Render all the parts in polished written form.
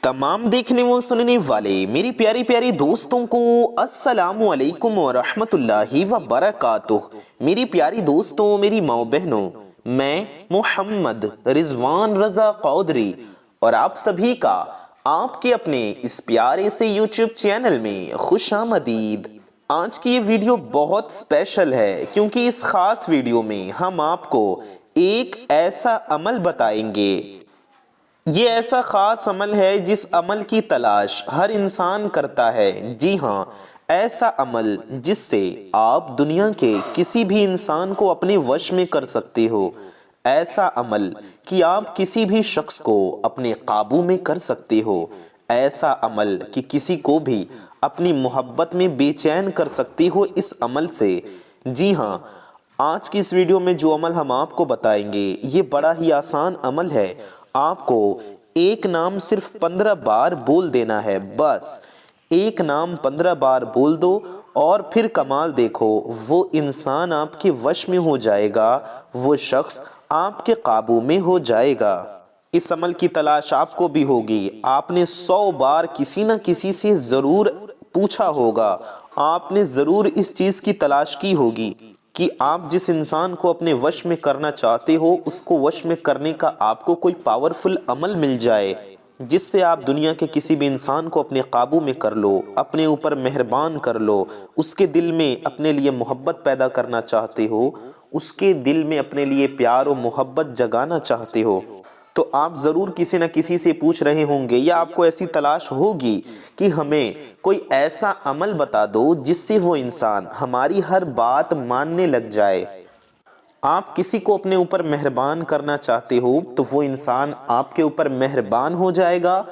तमाम देखने व सुनने वाले मेरी प्यारी प्यारी दोस्तों को अस्सलामु अलैकुम व रहमतुल्लाहि व बरकातुह। मेरी प्यारी दोस्तों, मेरी माँ बहनों, मैं मोहम्मद रिजवान रजा कौदरी और आप सभी का आपके अपने इस प्यारे से यूट्यूब चैनल में खुशामदीद। आज की ये वीडियो बहुत स्पेशल है क्योंकि इस खास वीडियो में हम आपको एक ऐसा अमल बताएंगे। ये ऐसा खास अमल है जिस अमल की तलाश हर इंसान करता है। जी हाँ, ऐसा अमल जिससे आप दुनिया के किसी भी इंसान को अपने वश में कर सकते हो। ऐसा अमल कि आप किसी भी शख्स को अपने काबू में कर सकते हो। ऐसा अमल कि किसी को भी अपनी मोहब्बत में बेचैन कर सकते हो इस अमल से। जी हाँ, आज की इस वीडियो में जो अमल हम आपको बताएंगे ये बड़ा ही आसान अमल है। आपको एक नाम सिर्फ 15 बार बोल देना है। बस एक नाम 15 बार बोल दो और फिर कमाल देखो, वो इंसान आपके वश में हो जाएगा, वो शख्स आपके काबू में हो जाएगा। इस अमल की तलाश आपको भी होगी। आपने 100 बार किसी न किसी से ज़रूर पूछा होगा, आपने ज़रूर इस चीज़ की तलाश की होगी कि आप जिस इंसान को अपने वश में करना चाहते हो उसको वश में करने का आपको कोई पावरफुल अमल मिल जाए जिससे आप दुनिया के किसी भी इंसान को अपने काबू में कर लो, अपने ऊपर मेहरबान कर लो, उसके दिल में अपने लिए मोहब्बत पैदा करना चाहते हो, उसके दिल में अपने लिए प्यार और मोहब्बत जगाना चाहते हो। तो आप ज़रूर किसी न किसी से पूछ रहे होंगे या आपको ऐसी तलाश होगी कि हमें कोई ऐसा अमल बता दो जिससे वो इंसान हमारी हर बात मानने लग जाए। आप किसी को अपने ऊपर मेहरबान करना चाहते हो तो वो इंसान आपके ऊपर मेहरबान हो जाएगा,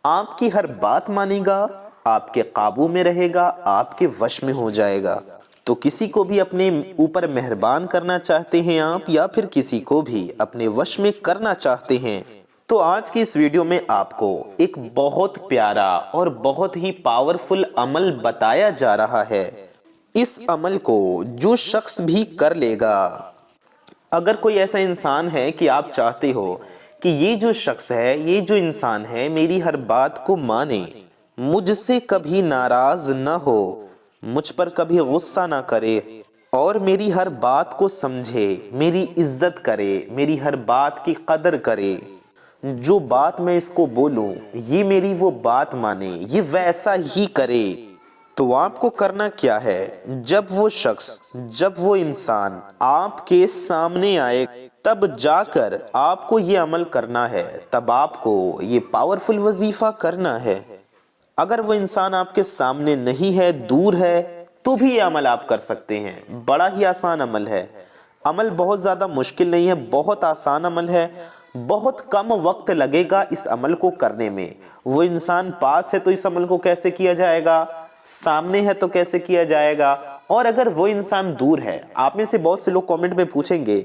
आपकी हर बात मानेगा, आपके काबू में रहेगा, आपके वश में हो जाएगा। तो किसी को भी अपने ऊपर मेहरबान करना चाहते हैं आप, या फिर किसी को भी अपने वश में करना चाहते हैं, तो आज की इस वीडियो में आपको एक बहुत प्यारा और बहुत ही पावरफुल अमल बताया जा रहा है। इस अमल को जो शख्स भी कर लेगा, अगर कोई ऐसा इंसान है कि आप चाहते हो कि ये जो शख्स है, ये जो इंसान है मेरी हर बात को माने, मुझसे कभी नाराज न हो, मुझ पर कभी गुस्सा ना करे और मेरी हर बात को समझे, मेरी इज्जत करे, मेरी हर बात की कदर करे, जो बात मैं इसको बोलूं ये मेरी वो बात माने, ये वैसा ही करे, तो आपको करना क्या है? जब वो शख्स, जब वो इंसान आपके सामने आए तब जाकर आपको ये अमल करना है, तब आपको ये पावरफुल वजीफा करना है। अगर वो इंसान आपके सामने नहीं है, दूर है, तो भी ये अमल आप कर सकते हैं। बड़ा ही आसान अमल है। अमल बहुत ज़्यादा मुश्किल नहीं है, बहुत आसान अमल है। बहुत कम वक्त लगेगा इस अमल को करने में। वो इंसान पास है तो इस अमल को कैसे किया जाएगा, सामने है तो कैसे किया जाएगा, और अगर वो इंसान दूर है, आप में से बहुत से लोग कमेंट में पूछेंगे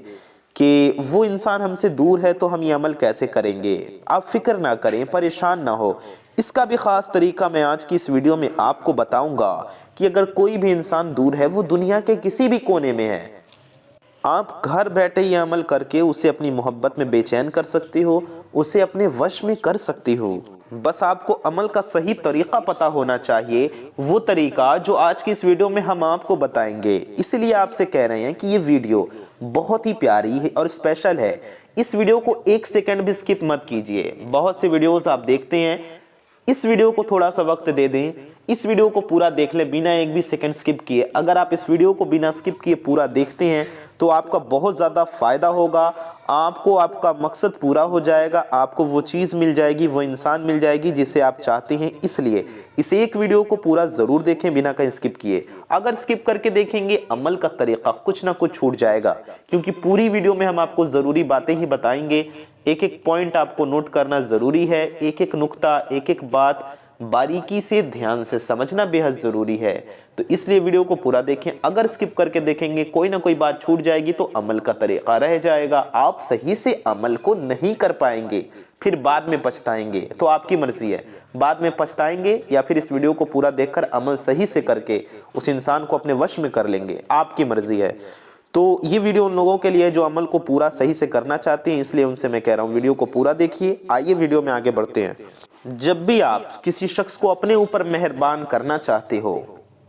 कि वो इंसान हमसे दूर है तो हम ये अमल कैसे करेंगे। आप फिक्र ना करें, परेशान ना हो, इसका भी ख़ास तरीका मैं आज की इस वीडियो में आपको बताऊंगा कि अगर कोई भी इंसान दूर है, वो दुनिया के किसी भी कोने में है, आप घर बैठे ये अमल करके उसे अपनी मोहब्बत में बेचैन कर सकते हो, उसे अपने वश में कर सकते हो। बस आपको अमल का सही तरीका पता होना चाहिए, वो तरीका जो आज की इस वीडियो में हम आपको बताएंगे। इसलिए आपसे कह रहे हैं कि ये वीडियो बहुत ही प्यारी है और स्पेशल है। इस वीडियो को एक सेकंड भी स्किप मत कीजिए। बहुत से वीडियोस आप देखते हैं, इस वीडियो को थोड़ा सा वक्त दे दें, इस वीडियो को पूरा देख ले बिना एक भी सेकंड स्किप किए। अगर आप इस वीडियो को बिना स्किप किए पूरा देखते हैं तो आपका बहुत ज़्यादा फ़ायदा होगा, आपको आपका मकसद पूरा हो जाएगा, आपको वो चीज़ मिल जाएगी, वो इंसान मिल जाएगी जिसे आप चाहते हैं। इसलिए इस एक वीडियो को पूरा ज़रूर देखें बिना कहीं स्किप किए। अगर स्किप करके देखेंगे अमल का तरीका कुछ ना कुछ छूट जाएगा, क्योंकि पूरी वीडियो में हम आपको ज़रूरी बातें ही बताएंगे। एक एक पॉइंट आपको नोट करना ज़रूरी है, एक एक नुक्ता, एक एक बात बारीकी से ध्यान से समझना बेहद ज़रूरी है। तो इसलिए वीडियो को पूरा देखें। अगर स्किप करके देखेंगे कोई ना कोई बात छूट जाएगी तो अमल का तरीका रह जाएगा, आप सही से अमल को नहीं कर पाएंगे, फिर बाद में पछताएंगे। तो आपकी मर्जी है, बाद में पछताएंगे या फिर इस वीडियो को पूरा देखकर अमल सही से करके उस इंसान को अपने वश में कर लेंगे, आपकी मर्जी है। तो ये वीडियो उन लोगों के लिए जो अमल को पूरा सही से करना चाहते हैं, इसलिए उनसे मैं कह रहा हूँ वीडियो को पूरा देखिए। आइए वीडियो में आगे बढ़ते हैं। जब भी आप किसी शख्स को अपने ऊपर मेहरबान करना चाहते हो,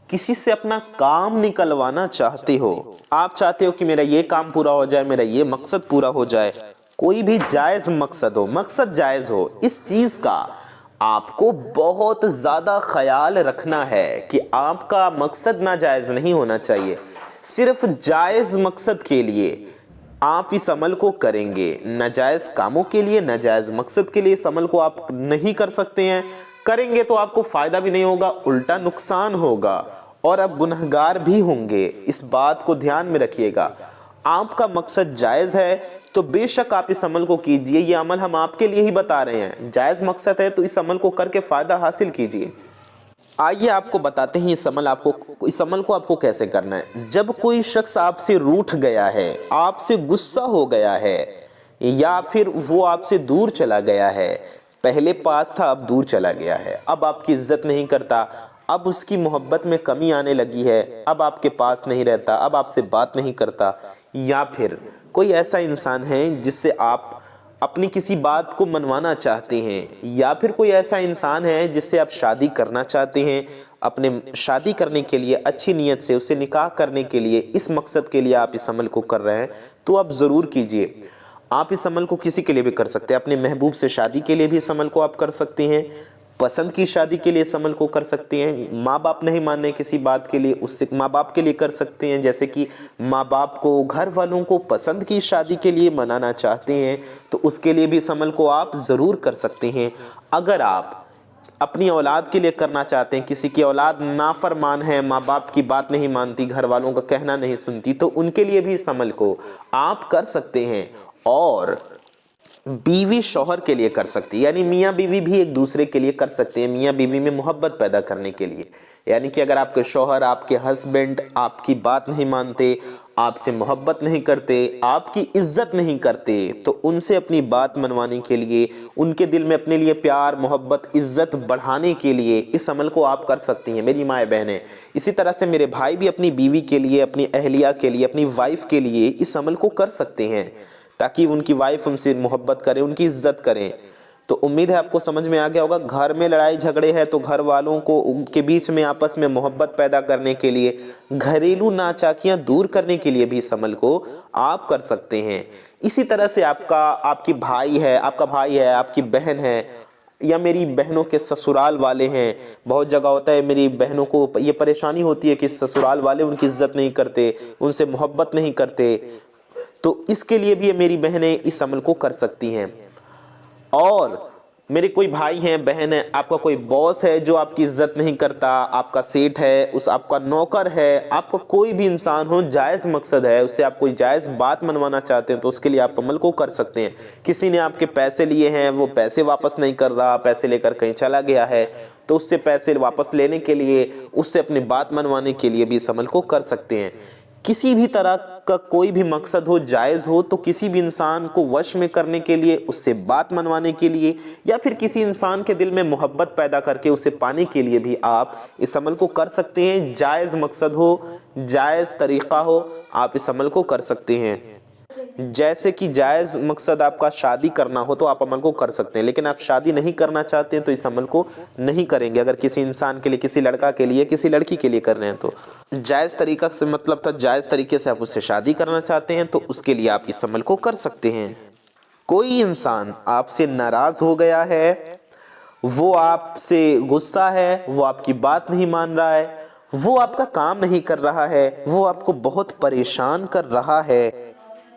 किसी से अपना काम निकलवाना चाहते हो, आप चाहते हो कि मेरा ये काम पूरा हो जाए, मेरा ये मकसद पूरा हो जाए, कोई भी जायज मकसद हो, मकसद जायज हो, इस चीज का आपको बहुत ज्यादा ख्याल रखना है कि आपका मकसद नाजायज नहीं होना चाहिए। सिर्फ जायज मकसद के लिए आप इस अमल को करेंगे, नाजायज कामों के लिए, नाजायज मकसद के लिए इस अमल को आप नहीं कर सकते हैं। करेंगे तो आपको फायदा भी नहीं होगा, उल्टा नुकसान होगा और आप गुनहगार भी होंगे। इस बात को ध्यान में रखिएगा। आपका मकसद जायज है तो बेशक आप इस अमल को कीजिए। ये अमल हम आपके लिए ही बता रहे हैं। जायज मकसद है तो इस अमल को करके फायदा हासिल कीजिए। आइए आपको बताते हैं इस अमल को आपको कैसे करना है। जब कोई शख्स आपसे रूठ गया है, आपसे गुस्सा हो गया है, या फिर वो आपसे दूर चला गया है, पहले पास था अब दूर चला गया है, अब आपकी इज्जत नहीं करता, अब उसकी मोहब्बत में कमी आने लगी है, अब आपके पास नहीं रहता, अब आपसे बात नहीं करता, या फिर कोई ऐसा इंसान है जिससे आप अपनी किसी बात को मनवाना चाहते हैं, या फिर कोई ऐसा इंसान है जिससे आप शादी करना चाहते हैं, अपने शादी करने के लिए अच्छी नीयत से उसे निकाह करने के लिए, इस मकसद के लिए आप इस अमल को कर रहे हैं, तो आप ज़रूर कीजिए। आप इस अमल को किसी के लिए भी कर सकते हैं। अपने महबूब से शादी के लिए भी इस अमल को आप कर सकते हैं, पसंद की शादी के लिए इस अमल को कर सकते हैं। माँ बाप नहीं मानने किसी बात के लिए, उससे माँ बाप के लिए कर सकते हैं। जैसे कि माँ बाप को, घर वालों को पसंद की शादी के लिए मनाना चाहते हैं तो उसके लिए भी इस अमल को आप ज़रूर कर सकते हैं। अगर आप अपनी औलाद के लिए करना चाहते हैं, किसी की औलाद नाफरमान है, माँ बाप की बात नहीं मानती, घर वालों का कहना नहीं सुनती, तो उनके लिए भी इस अमल को आप कर सकते हैं। और बीवी शौहर के लिए कर सकती है, यानी मियाँ बीवी भी एक दूसरे के लिए कर सकते हैं, मियाँ बीवी में मोहब्बत पैदा करने के लिए। यानी कि अगर आपके शौहर, आपके हस्बैंड आपकी बात नहीं मानते, आपसे मोहब्बत नहीं करते, आपकी इज्जत नहीं करते, तो उनसे अपनी बात मनवाने के लिए, उनके दिल में अपने लिए प्यार, मोहब्बत, इज्जत बढ़ाने के लिए इस अमल को आप कर सकती हैं मेरी माएँ बहनें। इसी तरह से मेरे भाई भी अपनी बीवी के लिए, अपनी अहलिया के लिए, अपनी वाइफ के लिए इस अमल को कर सकते हैं ताकि उनकी वाइफ उनसे मोहब्बत करे, उनकी इज्जत करें। तो उम्मीद है आपको समझ में आ गया होगा। घर में लड़ाई झगड़े हैं तो घर वालों को उनके बीच में आपस में मोहब्बत पैदा करने के लिए, घरेलू नाचाकियां दूर करने के लिए भी इस अमल को आप कर सकते हैं। इसी तरह से आपका भाई है, आपकी बहन है, या मेरी बहनों के ससुराल वाले हैं। बहुत जगह होता है मेरी बहनों को ये परेशानी होती है कि ससुराल वाले उनकी इज्जत नहीं करते, उनसे मोहब्बत नहीं करते, तो इसके लिए भी मेरी बहनें इस अमल को कर सकती हैं। और मेरे कोई भाई हैं, बहन है, आपका कोई बॉस है जो आपकी इज्जत नहीं करता, आपका सेठ है, आपका नौकर है, आपका कोई भी इंसान हो, जायज़ मकसद है, उससे आप कोई जायज़ बात मनवाना चाहते हैं तो उसके लिए आप अमल को कर सकते हैं। किसी ने आपके पैसे लिए हैं, वो पैसे वापस नहीं कर रहा, पैसे लेकर कहीं चला गया है, तो उससे पैसे वापस लेने के लिए, उससे अपनी बात मनवाने के लिए भी इस अमल को कर सकते हैं। किसी भी तरह का कोई भी मकसद हो, जायज़ हो, तो किसी भी इंसान को वश में करने के लिए, उससे बात मनवाने के लिए, या फिर किसी इंसान के दिल में मोहब्बत पैदा करके उसे पाने के लिए भी आप इस अमल को कर सकते हैं। जायज़ मकसद हो, जायज़ तरीक़ा हो, आप इस अमल को कर सकते हैं। जैसे कि जायज़ मकसद आपका शादी करना हो तो आप अमल को कर सकते हैं, लेकिन आप शादी नहीं करना चाहते हैं तो इस अमल को नहीं करेंगे। अगर किसी इंसान के लिए, किसी लड़का के लिए, किसी लड़की के लिए कर रहे हैं तो जायज़ तरीका से मतलब था जायज़ तरीके से आप उससे शादी करना चाहते हैं तो उसके लिए आप इस अमल को कर सकते हैं। कोई इंसान आपसे नाराज़ हो गया है, वो आपसे गुस्सा है, वो आपकी बात नहीं मान रहा है, वो आपका काम नहीं कर रहा है, वो आपको बहुत परेशान कर रहा है,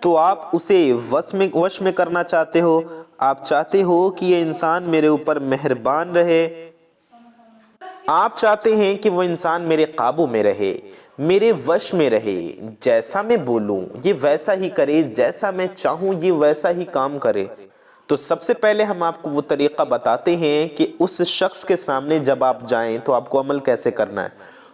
तो आप उसे वश में करना चाहते हो। आप चाहते हो कि ये इंसान मेरे ऊपर मेहरबान रहे, आप चाहते हैं कि वो इंसान मेरे काबू में रहे, मेरे वश में रहे, जैसा मैं बोलूं ये वैसा ही करे, जैसा मैं चाहूं ये वैसा ही काम करे। तो सबसे पहले हम आपको वो तरीक़ा बताते हैं कि उस शख्स के सामने जब आप जाएं तो आपको अमल कैसे करना है।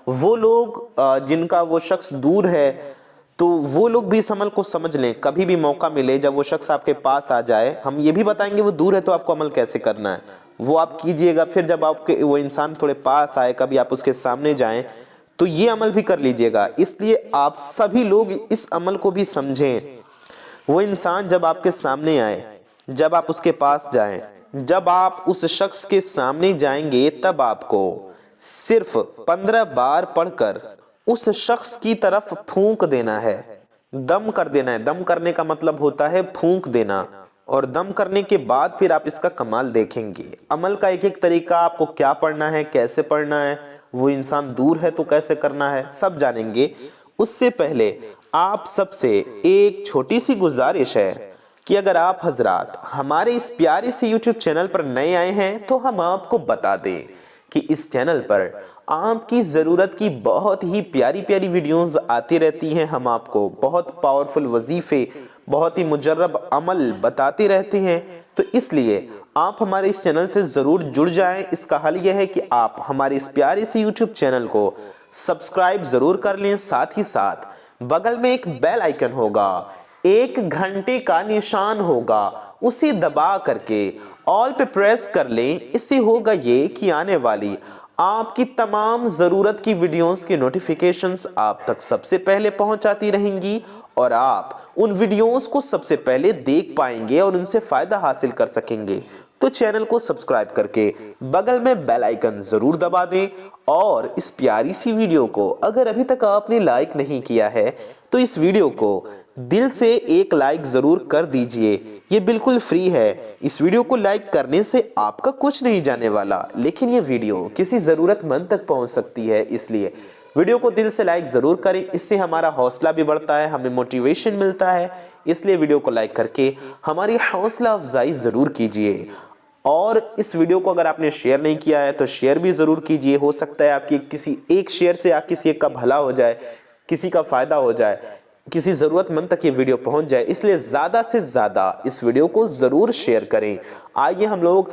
वो लोग जिनका वो शख्स दूर है तो वो लोग भी इस अमल को समझ लें। कभी भी मौका मिले, जब वो शख्स आपके पास आ जाए, हम ये भी बताएंगे वो दूर है तो आपको अमल कैसे करना है, वो आप कीजिएगा। फिर जब आपके वो इंसान थोड़े पास आए, कभी आप उसके सामने जाएं तो ये अमल भी कर लीजिएगा। इसलिए आप सभी लोग इस अमल को भी समझें। वो इंसान जब आपके सामने आए, जब आप उसके पास जाएं, जब आप उस शख्स के सामने जाएंगे तब आपको सिर्फ 15 बार पढ़कर उस शख्स की तरफ फूंक देना है, दम कर देना है। दम करने का मतलब होता है फूंक देना, और दम करने के बाद फिर आप इसका कमाल देखेंगे। अमल का एक एक तरीका, आपको क्या पढ़ना है, कैसे पढ़ना है, वो इंसान दूर है तो कैसे करना है, सब जानेंगे। उससे पहले आप सबसे एक छोटी सी गुजारिश है कि अगर आप हजरात हमारे इस प्यारे से YouTube चैनल पर नए आए हैं तो हम आपको बता दें कि इस चैनल पर आपकी ज़रूरत की बहुत ही प्यारी प्यारी वीडियोस आती रहती हैं। हम आपको बहुत पावरफुल वजीफे, बहुत ही मुजर्रब अमल बताते रहते हैं, तो इसलिए आप हमारे इस चैनल से ज़रूर जुड़ जाएं। इसका हल यह है कि आप हमारे इस प्यारे से YouTube चैनल को सब्सक्राइब ज़रूर कर लें। साथ ही साथ बगल में एक बेल आइकन होगा, एक घंटे का निशान होगा, उसे दबा करके ऑल पे प्रेस कर लें। इससे होगा ये कि आने वाली आपकी तमाम ज़रूरत की वीडियोस की नोटिफिकेशंस आप तक सबसे पहले पहुंचाती रहेंगी और आप उन वीडियोस को सबसे पहले देख पाएंगे और उनसे फ़ायदा हासिल कर सकेंगे। तो चैनल को सब्सक्राइब करके बगल में बेल आइकन ज़रूर दबा दें, और इस प्यारी सी वीडियो को अगर अभी तक आपने लाइक नहीं किया है तो इस वीडियो को दिल से एक लाइक ज़रूर कर दीजिए। ये बिल्कुल फ्री है। इस वीडियो को लाइक करने से आपका कुछ नहीं जाने वाला, लेकिन ये वीडियो किसी ज़रूरतमंद तक पहुंच सकती है, इसलिए वीडियो को दिल से लाइक ज़रूर करें। इससे हमारा हौसला भी बढ़ता है, हमें मोटिवेशन मिलता है, इसलिए वीडियो को लाइक करके हमारी हौसला अफजाई ज़रूर कीजिए। और इस वीडियो को अगर आपने शेयर नहीं किया है तो शेयर भी ज़रूर कीजिए। हो सकता है आपकी किसी एक शेयर से आप किसी एक का भला हो जाए, किसी का फ़ायदा हो जाए, किसी ज़रूरतमंद तक ये वीडियो पहुंच जाए, इसलिए ज़्यादा से ज़्यादा इस वीडियो को ज़रूर शेयर करें। आइए हम लोग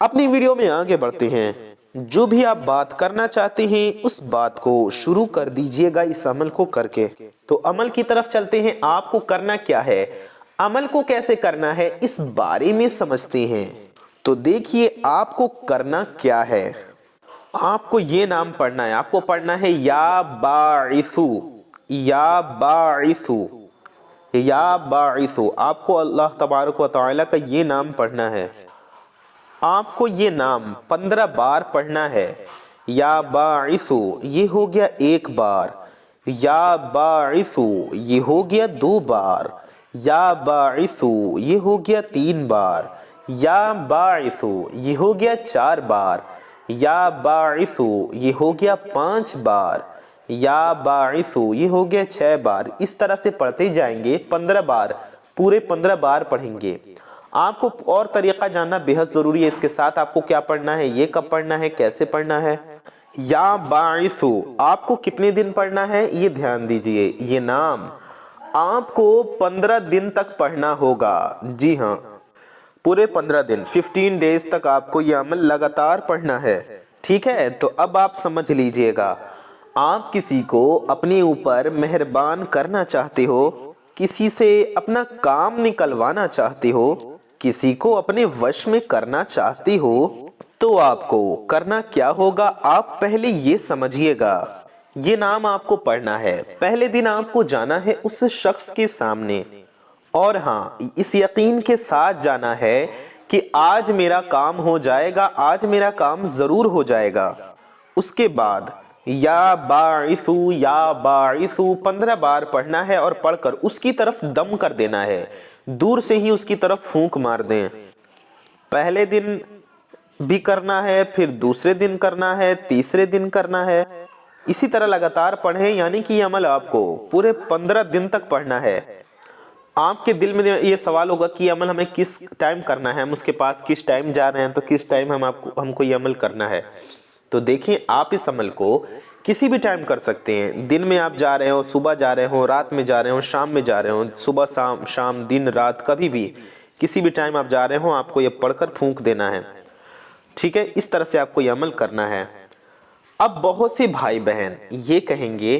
अपनी वीडियो में आगे बढ़ते हैं। जो भी आप बात करना चाहते हैं उस बात को शुरू कर दीजिएगा इस अमल को करके। तो अमल की तरफ चलते हैं। आपको करना क्या है, अमल को कैसे करना है, इस बारे में समझते हैं। तो देखिए आपको करना क्या है। आपको ये नाम पढ़ना है। आपको पढ़ना है या बाइसु, या बाइसु, या बाइसु। आपको अल्लाह तबारक व तआला का ये नाम पढ़ना है। आपको ये नाम 15 बार पढ़ना है। या बाइसु ये हो गया 1 बार, या बाइसु ये हो गया 2 बार, या बाइसु ये हो गया 3 बार, या बाइसु ये हो गया 4 बार, या बाइसु ये हो गया 5 बार, या बाइसु ये हो गया 6 बार। इस तरह से पढ़ते जाएंगे 15 बार, पूरे 15 बार पढ़ेंगे। आपको और तरीका जानना बेहद ज़रूरी है। इसके साथ आपको क्या पढ़ना है, ये कब पढ़ना है, कैसे पढ़ना है। या बाइसु आपको कितने दिन पढ़ना है ये ध्यान दीजिए। ये नाम आपको 15 दिन तक पढ़ना होगा। जी हाँ, पूरे 15 दिन, 15 डेज तक आपको ये अमल लगातार पढ़ना है। ठीक है, तो अब आप समझ लीजिएगा। आप किसी को अपने ऊपर मेहरबान करना चाहते हो, किसी से अपना काम निकलवाना चाहते हो, किसी को अपने वश में करना चाहते हो, तो आपको करना क्या होगा, आप पहले ये समझिएगा। ये नाम आपको पढ़ना है। पहले दिन आपको जाना है उस शख्स के सामने, और हाँ, इस यकीन के साथ जाना है कि आज मेरा काम हो जाएगा, आज मेरा काम ज़रूर हो जाएगा। उसके बाद या बाइसु 15 बार पढ़ना है और पढ़कर उसकी तरफ दम कर देना है। दूर से ही उसकी तरफ फूंक मार दें। पहले दिन भी करना है, फिर दूसरे दिन करना है, तीसरे दिन करना है, इसी तरह लगातार पढ़ें। यानी कि ये अमल आपको पूरे 15 दिन तक पढ़ना है। आपके दिल में ये सवाल होगा कि अमल हमें किस टाइम करना है, हम उसके पास किस टाइम जा रहे हैं, तो किस टाइम हमको ये अमल करना है। तो देखें, आप इस अमल को किसी भी टाइम कर सकते हैं। दिन में आप जा रहे हो, सुबह जा रहे हो, रात में जा रहे हो, शाम में जा रहे हो, सुबह शाम दिन रात, कभी भी किसी भी टाइम आप जा रहे हो, आपको ये पढ़कर फूंक देना है। ठीक है, इस तरह से आपको ये अमल करना है। अब बहुत से भाई बहन ये कहेंगे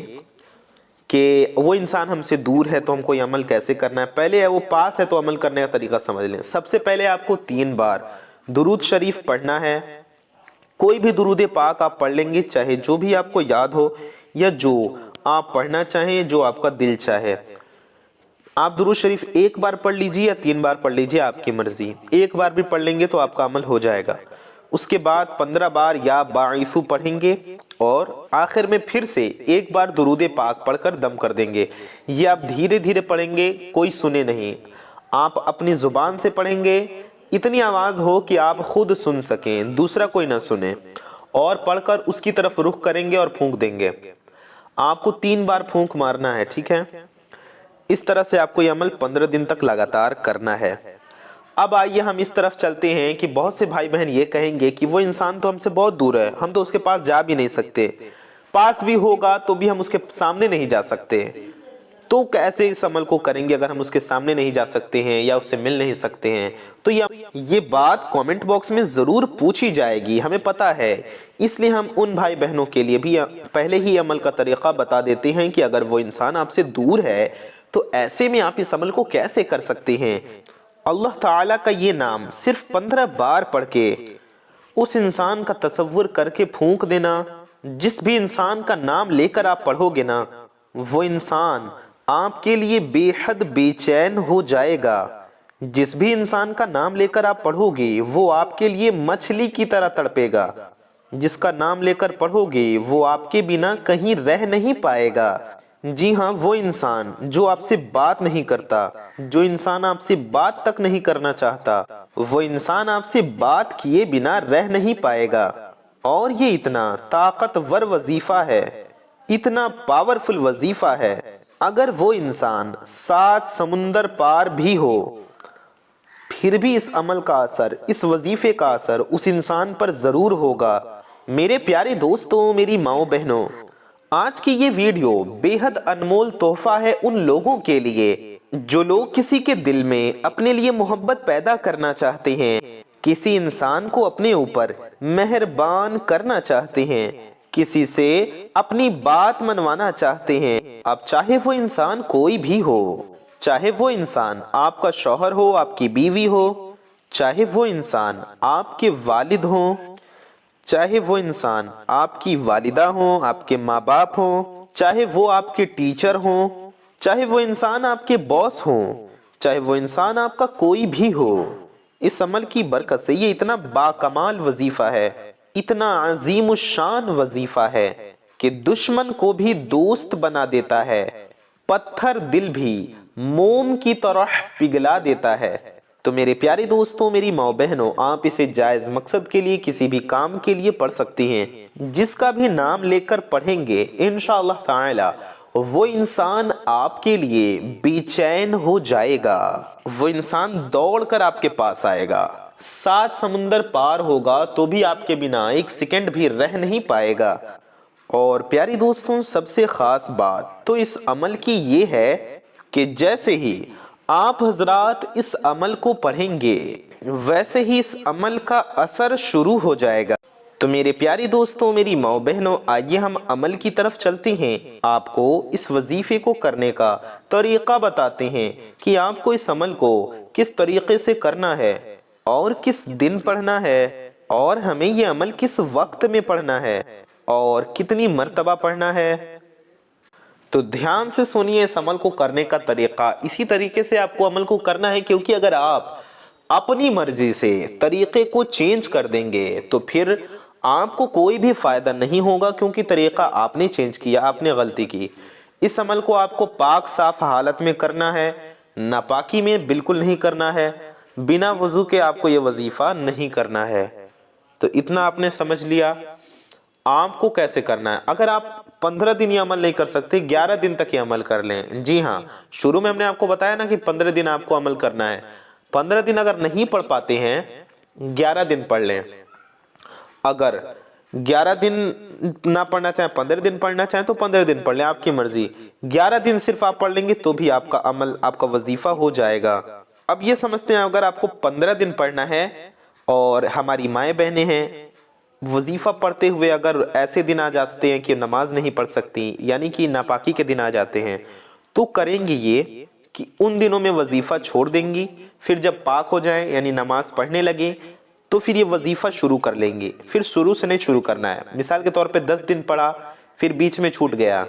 कि वो इंसान हमसे दूर है तो हमको ये अमल कैसे करना है। पहले है वो पास है तो अमल करने का तरीका समझ लें। सबसे पहले आपको 3 बार दुरूद शरीफ पढ़ना है। कोई भी दुरूद पाक आप पढ़ लेंगे, चाहे जो भी आपको याद हो या जो आप पढ़ना चाहें, जो आपका दिल चाहे। आप दुरूद शरीफ एक बार पढ़ लीजिए या 3 बार पढ़ लीजिए, आपकी मर्जी। एक बार भी पढ़ लेंगे तो आपका अमल हो जाएगा। उसके बाद 15 बार या बाइसु पढ़ेंगे और आखिर में फिर से एक बार दुरूद पाक पढ़कर दम कर देंगे। ये आप धीरे धीरे पढ़ेंगे, कोई सुने नहीं। आप अपनी जुबान से पढ़ेंगे, इतनी आवाज हो कि आप खुद सुन सकें, दूसरा कोई ना सुने, और पढ़कर उसकी तरफ रुख करेंगे और फूंक देंगे। आपको 3 बार फूंक मारना है, ठीक है। इस तरह से आपको ये अमल 15 दिन तक लगातार करना है। अब आइए हम इस तरफ चलते हैं कि बहुत से भाई बहन ये कहेंगे कि वो इंसान तो हमसे बहुत दूर है, हम तो उसके पास जा भी नहीं सकते, पास भी होगा तो भी हम उसके सामने नहीं जा सकते, तो कैसे इस अमल को करेंगे अगर हम उसके सामने नहीं जा सकते हैं या उससे मिल नहीं सकते हैं। तो ये बात कमेंट बॉक्स में जरूर पूछी जाएगी, हमें पता है। इसलिए हम उन भाई बहनों के लिए भी पहले ही अमल का तरीका बता देते हैं कि अगर वो इंसान आपसे दूर है तो ऐसे में आप इस अमल को कैसे कर सकते हैं। अल्लाह ताला का ये नाम सिर्फ 15 बार पढ़ के उस इंसान का तसव्वुर करके फूंक देना। जिस भी इंसान का नाम लेकर आप पढ़ोगे ना, वो इंसान आपके लिए बेहद बेचैन हो जाएगा। जिस भी इंसान का नाम लेकर आप पढ़ोगे वो आपके लिए मछली की तरह तड़पेगा। जिसका नाम लेकर पढ़ोगे वो आपके बिना कहीं रह नहीं पाएगा। जी हाँ, वो इंसान जो आपसे बात नहीं करता, जो इंसान आपसे बात तक नहीं करना चाहता, वो इंसान आपसे बात किए बिना रह नहीं पाएगा। और ये इतना ताकतवर वजीफा है, इतना पावरफुल वजीफा है, अगर वो इंसान 7 समुंदर पार भी हो फिर भी इस अमल का असर, इस वजीफे का असर उस इंसान पर जरूर होगा। मेरे प्यारे दोस्तों, मेरी माओ बहनों, आज की ये वीडियो बेहद अनमोल तोहफा है उन लोगों के लिए जो लोग किसी के दिल में अपने लिए मोहब्बत पैदा करना चाहते हैं, किसी इंसान को अपने ऊपर मेहरबान करना चाहते हैं, किसी से अपनी बात मनवाना चाहते हैं। अब चाहे वो इंसान कोई भी हो, चाहे वो इंसान आपका शौहर हो, आपकी बीवी हो, चाहे वो इंसान आपके वालिद हो, चाहे वो इंसान आपकी वालिदा हो, आपके माँ बाप हो, चाहे वो आपके टीचर हो, चाहे वो इंसान आपके बॉस हो, चाहे वो इंसान आपका कोई भी हो, इस अमल की बरकत से ये इतना बाकमाल वजीफा है, इतना अजीम शान वजीफा है कि दुश्मन को भी दोस्त बना देता है, पत्थर दिल भी मोम की तरह पिघला देता है। तो मेरे प्यारे दोस्तों, मेरी माँ बहनों, आप इसे जायज मकसद के लिए, किसी भी काम के लिए पढ़ सकती हैं। जिसका भी नाम लेकर पढ़ेंगे इंशाअल्लाह ताला वो इंसान आपके लिए बेचैन हो जाएगा, वो इंसान दौड़कर आपके पास आएगा। 7 समुंदर पार होगा तो भी आपके बिना 1 सेकंड भी रह नहीं पाएगा। और प्यारी दोस्तों, सबसे खास बात तो इस अमल की ये है कि जैसे ही आप हजरात इस अमल को पढ़ेंगे वैसे ही इस अमल का असर शुरू हो जाएगा। तो मेरे प्यारे दोस्तों, मेरी माँ बहनों, आइए हम अमल की तरफ चलते हैं। आपको इस वजीफे को करने का तरीका बताते हैं कि आपको इस अमल को किस तरीके से करना है और किस दिन पढ़ना है, और हमें ये अमल किस वक्त में पढ़ना है और कितनी मर्तबा पढ़ना है। तो ध्यान से सुनिए इस अमल को करने का तरीका। इसी तरीके से आपको अमल को करना है, क्योंकि अगर आप अपनी मर्जी से तरीके को चेंज कर देंगे तो फिर आपको कोई भी फायदा नहीं होगा, क्योंकि तरीका आपने चेंज किया, आपने गलती की। इस अमल को आपको पाक साफ हालत में करना है, नापाकी में बिल्कुल नहीं करना है, बिना वजू के आपको ये वजीफा नहीं करना है। तो इतना आपने समझ लिया। आपको कैसे करना है, अगर आप 15 दिन ये अमल नहीं कर सकते, 11 दिन तक ये अमल कर लें। जी हाँ, शुरू में हमने आपको बताया ना कि 15 दिन आपको अमल करना है। 15 दिन अगर नहीं पढ़ पाते हैं, 11 दिन पढ़ लें। अगर 11 दिन ना पढ़ना चाहें, 15 दिन पढ़ना चाहें तो 15 दिन पढ़ लें, आपकी मर्जी। 11 दिन सिर्फ आप पढ़ लेंगे तो भी आपका अमल, आपका वजीफा हो जाएगा। अब ये समझते हैं, अगर आपको 15 दिन पढ़ना है और हमारी माएँ बहनें हैं, वजीफा पढ़ते हुए अगर ऐसे दिन आ जाते हैं कि नमाज नहीं पढ़ सकती, यानी कि नापाकी के दिन आ जाते हैं, तो करेंगे ये कि उन दिनों में वजीफा छोड़ देंगी। फिर जब पाक हो जाए, यानी नमाज पढ़ने लगे, तो फिर ये वजीफा शुरू कर लेंगे। फिर शुरू से नहीं शुरू करना है। मिसाल के तौर पे 10 दिन पढ़ा, फिर बीच में छूट गया,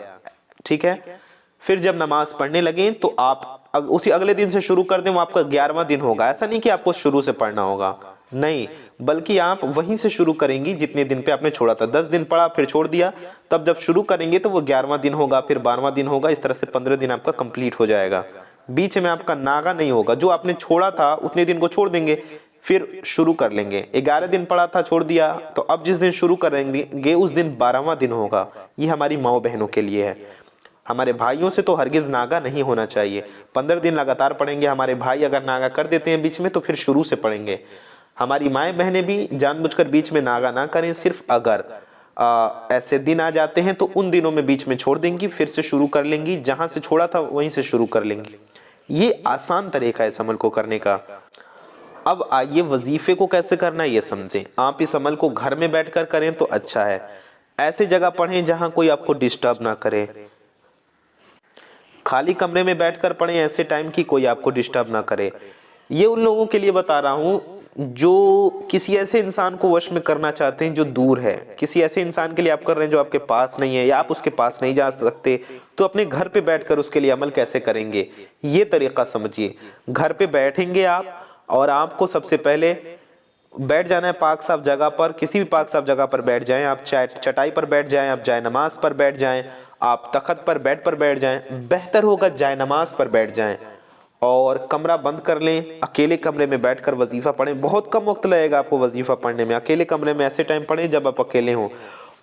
ठीक है। फिर जब नमाज पढ़ने लगे तो आप उसी अगले दिन से शुरू कर दें, वो आपका 11वां दिन होगा। ऐसा नहीं कि आपको शुरू से पढ़ना होगा, नहीं, बल्कि आप वहीं से शुरू करेंगी जितने दिन पे आपने छोड़ा था। 10 दिन पढ़ा फिर छोड़ दिया, तब जब शुरू करेंगे तो वो 11वां दिन होगा, फिर 12वां दिन होगा, इस तरह से 15 दिन आपका कंप्लीट हो जाएगा। बीच में आपका नागा नहीं होगा। जो आपने छोड़ा था उतने दिन को छोड़ देंगे, फिर शुरू कर लेंगे। 11 दिन पढ़ा था, छोड़ दिया, तो अब जिस दिन शुरू करेंगे उस दिन 12वां दिन होगा। ये हमारी माँ बहनों के लिए है। हमारे भाइयों से तो हरगिज नागा नहीं होना चाहिए। 15 दिन लगातार पढ़ेंगे। हमारे भाई अगर नागा कर देते हैं बीच में तो फिर शुरू से पढ़ेंगे। हमारी माएँ बहनें भी जानबूझकर बीच में नागा ना करें। सिर्फ अगर ऐसे दिन आ जाते हैं तो उन दिनों में बीच में छोड़ देंगी, फिर से शुरू कर लेंगी, जहां से छोड़ा था वहीं से शुरू कर लेंगी। ये आसान तरीका है इस अमल को करने का। अब आइए वजीफे को कैसे करना है ये समझें। आप इस अमल को घर में बैठकर करें तो अच्छा है। ऐसी जगह पढ़ें जहां कोई आपको डिस्टर्ब ना करे। खाली कमरे में बैठकर पढ़ें ऐसे टाइम की कोई आपको डिस्टर्ब ना करे। ये उन लोगों के लिए बता रहा हूं जो किसी ऐसे इंसान को वश में करना चाहते हैं जो दूर है। किसी ऐसे इंसान के लिए आप कर रहे हैं जो आपके पास नहीं है या आप उसके पास नहीं जा सकते, तो अपने घर पे बैठकर उसके लिए अमल कैसे करेंगे ये तरीका समझिए। घर पे बैठेंगे आप और आपको सबसे पहले बैठ जाना है पाक साफ जगह पर। किसी भी पाक साफ जगह पर बैठ जाएं। आप चटाई पर बैठ जाएं, आप जाए नमाज पर बैठ जाएं, आप तख्त पर बेड पर बैठ जाएं। बेहतर होगा जाए नमाज पर बैठ जाएं और कमरा बंद कर लें। अकेले कमरे में बैठकर वजीफा पढ़ें। बहुत कम वक्त लगेगा आपको वजीफा पढ़ने में। अकेले कमरे में ऐसे टाइम पढ़ें जब आप अकेले हों।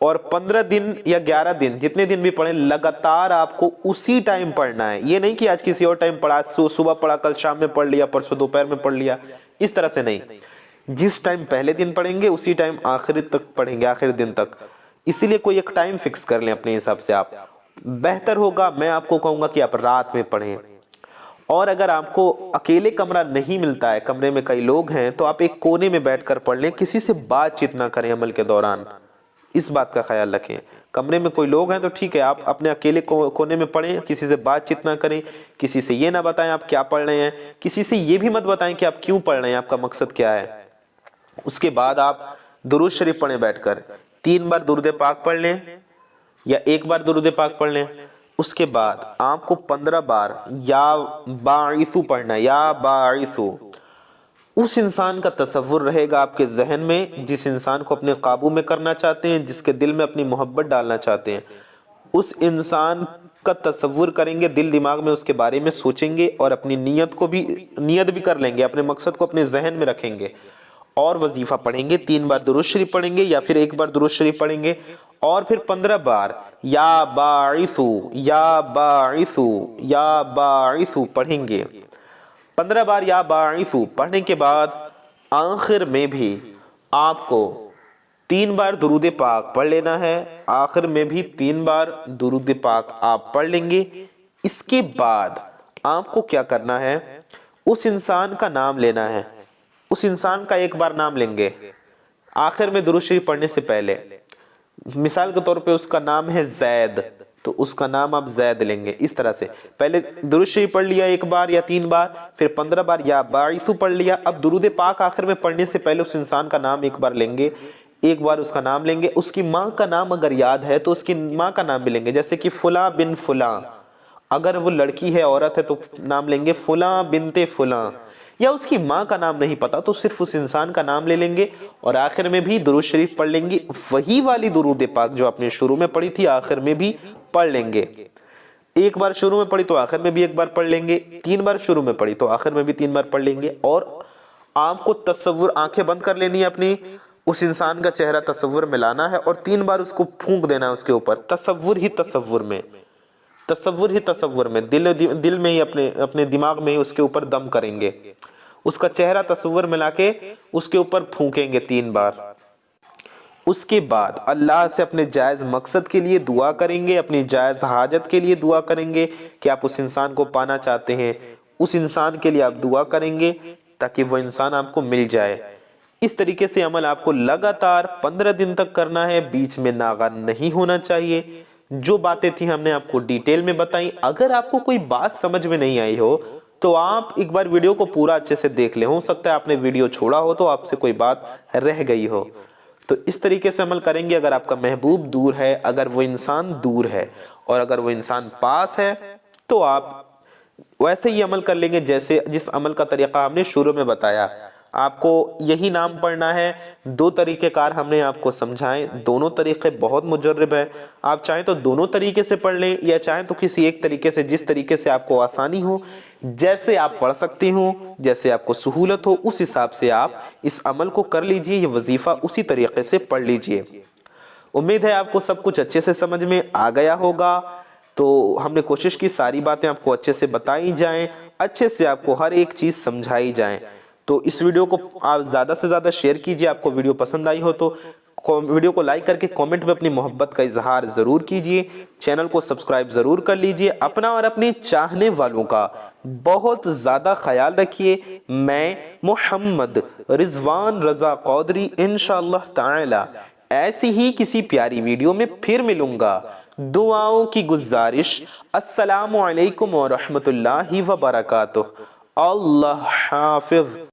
और 15 दिन या 11 दिन जितने दिन भी पढ़ें, लगातार आपको उसी टाइम पढ़ना है। ये नहीं कि आज किसी और टाइम पढ़ा, सुबह पढ़ा, कल शाम में पढ़ लिया, परसों दोपहर में पढ़ लिया, इस तरह से नहीं। जिस टाइम पहले दिन पढ़ेंगे उसी टाइम आखिरी तक पढ़ेंगे, आखिरी दिन तक। इसीलिए कोई एक टाइम फिक्स कर लें अपने हिसाब से। आप बेहतर होगा, मैं आपको कहूंगा कि आप रात में पढ़ें। और अगर आपको अकेले कमरा नहीं मिलता है, कमरे में कई लोग हैं, तो आप एक कोने में बैठकर पढ़ लें। किसी से बातचीत ना करें अमल के दौरान, इस बात का ख्याल रखें। कमरे में कोई लोग हैं तो ठीक है, आप अपने अकेले कोने में पढ़ें, किसी से बातचीत ना करें। किसी से ये ना बताएं आप क्या पढ़ रहे हैं, किसी से ये भी मत बताएं कि आप क्यों पढ़ रहे हैं, आपका मकसद क्या है। उसके बाद आप दुरूद शरीफ पढ़ें बैठकर। 3 बार दुरूद पाक पढ़ लें या 1 बार दुरूद पाक पढ़ लें। उसके बाद आपको 15 बार या बाइसु पढ़ना, या बाइसु। उस इंसान का तसव्वुर रहेगा आपके जहन में जिस इंसान को अपने काबू में करना चाहते हैं, जिसके दिल में अपनी मोहब्बत डालना चाहते हैं। उस इंसान का तसव्वुर करेंगे, दिल दिमाग में उसके बारे में सोचेंगे और अपनी नियत भी कर लेंगे, अपने मकसद को अपने जहन में रखेंगे और वजीफा पढ़ेंगे। 3 बार दुरूद शरीफ पढ़ेंगे या फिर 1 बार दुरूद शरीफ पढ़ेंगे और फिर 15 बार या बाइसु या बाइसु या बाइसु पढ़ेंगे। 15 बार या बाइसु पढ़ने के बाद आखिर में भी आपको 3 बार दुरूद पाक पढ़ लेना है। आखिर में भी 3 बार दुरूद पाक आप पढ़ लेंगे। इसके बाद आपको क्या करना है, उस इंसान का नाम लेना है। उस इंसान का 1 बार नाम लेंगे आखिर में दुरूद शरीफ पढ़ने से पहले। मिसाल के तौर पे उसका नाम है जैद, तो उसका नाम आप जैद लेंगे। इस तरह से पहले दुरूद शरीफ पढ़ लिया 1 बार या 3 बार, फिर 15 बार या बाइसु पढ़ लिया। अब दुरूद पाक आखिर में पढ़ने से पहले उस इंसान का नाम 1 बार लेंगे, 1 बार उसका नाम लेंगे। उसकी माँ का नाम अगर याद है तो उसकी माँ का नाम भी लेंगे, जैसे कि फुला बिन फुला। अगर वो लड़की है, औरत है, तो नाम लेंगे फुला बिनते फुला। या उसकी माँ का नाम नहीं पता तो सिर्फ उस इंसान का नाम ले लेंगे और आखिर में भी दुरूद शरीफ पढ़ लेंगे। वही वाली दुरूद पाक जो आपने शुरू में पढ़ी थी आखिर में भी पढ़ लेंगे। 1 बार शुरू में पढ़ी तो आखिर में भी 1 बार पढ़ लेंगे। 3 बार शुरू में पढ़ी तो आखिर में भी 3 बार पढ़ लेंगे। और आपको तसव्वुर, आंखें बंद कर लेनी है अपनी, उस इंसान का चेहरा तसव्वुर में लाना है और 3 बार उसको फूंक देना है उसके ऊपर। तसव्वुर ही तसव्वुर में, तसव्वुर ही तसव्वुर में, दिल में ही अपने दिमाग में ही उसके ऊपर दम करेंगे। उसका चेहरा तस्वीर में लाके उसके ऊपर फूंकेंगे 3 बार। उसके बाद अल्लाह से अपने जायज़ मकसद के लिए दुआ करेंगे, अपनी जायज़ हाजत के लिए दुआ करेंगे कि आप उस इंसान को पाना चाहते हैं, उस इंसान के लिए आप दुआ करेंगे ताकि वो इंसान आपको मिल जाए। इस तरीके से अमल आपको लगातार 15 दिन तक करना है, बीच में नागा नहीं होना चाहिए। जो बातें थी हमने आपको डिटेल में बताई। अगर आपको कोई बात समझ में नहीं आई हो तो आप एक बार वीडियो को पूरा अच्छे से देख ले। हो सकता है आपने वीडियो छोड़ा हो तो आपसे कोई बात रह गई हो। तो इस तरीके से अमल करेंगे। अगर आपका महबूब दूर है, अगर वो इंसान दूर है और अगर वो इंसान पास है, तो आप वैसे ही अमल कर लेंगे जैसे जिस अमल का तरीका हमने शुरू में बताया। आपको यही नाम पढ़ना है। 2 तरीक़ेकार हमने आपको समझाए, दोनों तरीके बहुत मुजर्रब है। आप चाहें तो दोनों तरीके से पढ़ लें या चाहें तो किसी एक तरीके से, जिस तरीके से आपको आसानी हो, जैसे आप पढ़ सकते हो, जैसे आपको सहूलत हो, उस हिसाब से आप इस अमल को कर लीजिए। ये वजीफ़ा उसी तरीके से पढ़ लीजिए। उम्मीद है आपको सब कुछ अच्छे से समझ में आ गया होगा। तो हमने कोशिश की सारी बातें आपको अच्छे से बताई जाएं, अच्छे से आपको हर एक चीज़ समझाई जाए। तो इस वीडियो को आप ज़्यादा से ज़्यादा शेयर कीजिए। आपको वीडियो पसंद आई हो तो वीडियो को लाइक करके कमेंट में अपनी मोहब्बत का इजहार ज़रूर कीजिए। चैनल को सब्सक्राइब ज़रूर कर लीजिए। अपना और अपने चाहने वालों का बहुत ज़्यादा ख्याल रखिए। मैं मोहम्मद रिजवान रज़ा कौदरी इंशाअल्लाह ताला ऐसी ही किसी प्यारी वीडियो में फिर मिलूंगा। दुआओं की गुजारिश। अस्सलामु अलैकुम व रहमतुल्लाहि व बरकातुहू। अल्लाह हाफिज़।